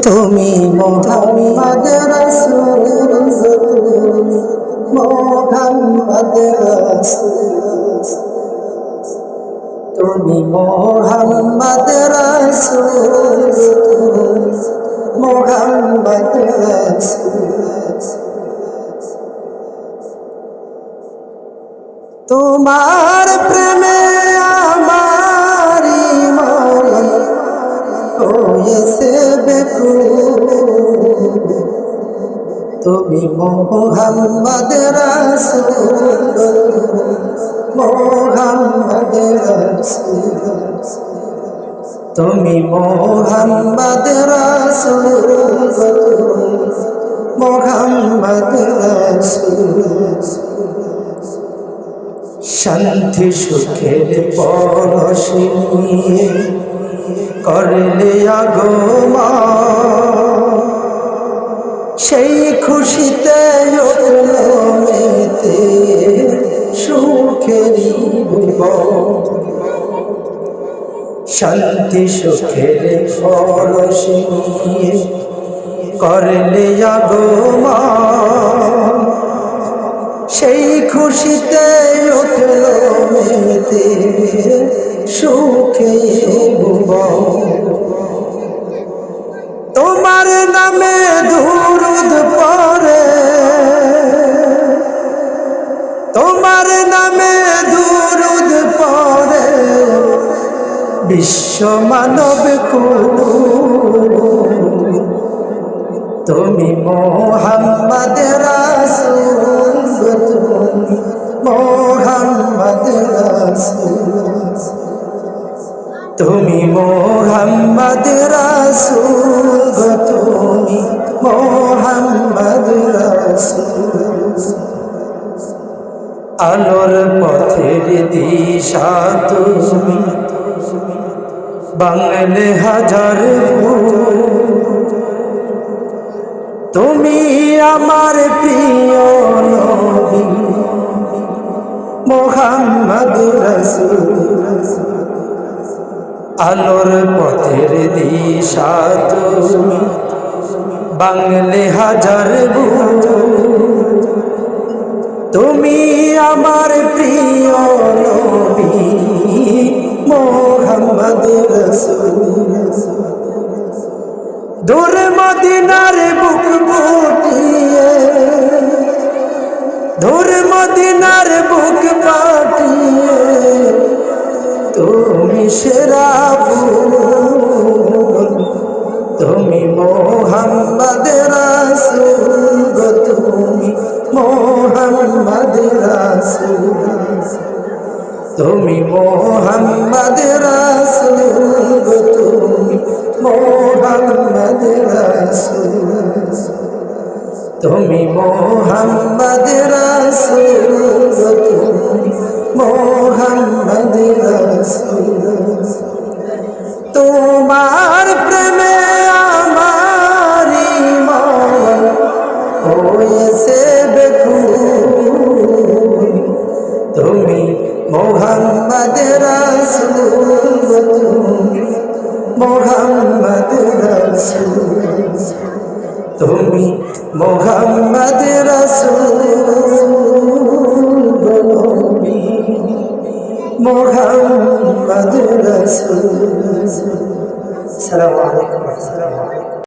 তুমি মুহাম্মদ রাসূল, মুহাম্মদ রাসূল, তুমি মুহাম্মদ রাসূল, মুহাম্মদ রাসূল। তোমার প্রেমে আমার মন হয়েছে বেকুল, তুমি মুহাম্মদ রাসূল, মুহাম্মদ রাসূল, তুমি মুহাম্মদ রাসূল, মুহাম্মদ রাসূল। শান্তি সুখের পরশ নিয়ে করলে আগমন, সেই খুশিতে উঠল মেতে সুখেরই ভুবন। শান্তি সুখের পরশ নিয়ে করলে আগমন, সেই খুশিতে উঠল মেতে সুখে ভুবন। তোমার নামে দুরূদ পড়ে, তোমার নামে দুরূদ পড়ে বিশ্ব মানব কুল, তুমি মুহাম্মদ রাসূল, তুমি মুহাম্মদ রাসূল, তুমি মুহাম্মদ রাসূল, তুমি মুহাম্মদ রাসূল। আলোর পথের দিশা তুমি, বাংলে হাজার ভুল, তুমি আমার প্রিয় নবী মুহাম্মদ রাসূল। আলোর পথের দিশা তুমি, বাংলে হাজার ভুল, তুমি আমার প্রিয় নবী মুহাম্মদ রাসূল। দূর মদিনার বুক ফুটিয়ে, দূর মদিনার বুক ফাটিয়ে তুমি সেরা ফুল, তুমি মুহাম্মদ রাসূল, তুমি মুহাম্মদ রাসূল, তুমি মুহাম্মদ রাসূল, তুমি মুহাম্মদ রাসূল, তুমি মুহাম্মদ রাসূল, তুমি মুহাম্মদ রাসূল। তোমার প্রেমে আমার মন হয়েছে বেকুল, তুমি মুহাম্মদ রাসূল, তুমি মুহাম্মদ রাসূল, তুমি মুহাম্মদ রাসূল, নবী মুহাম্মদ রাসূল। আসসালামু আলাইকুম।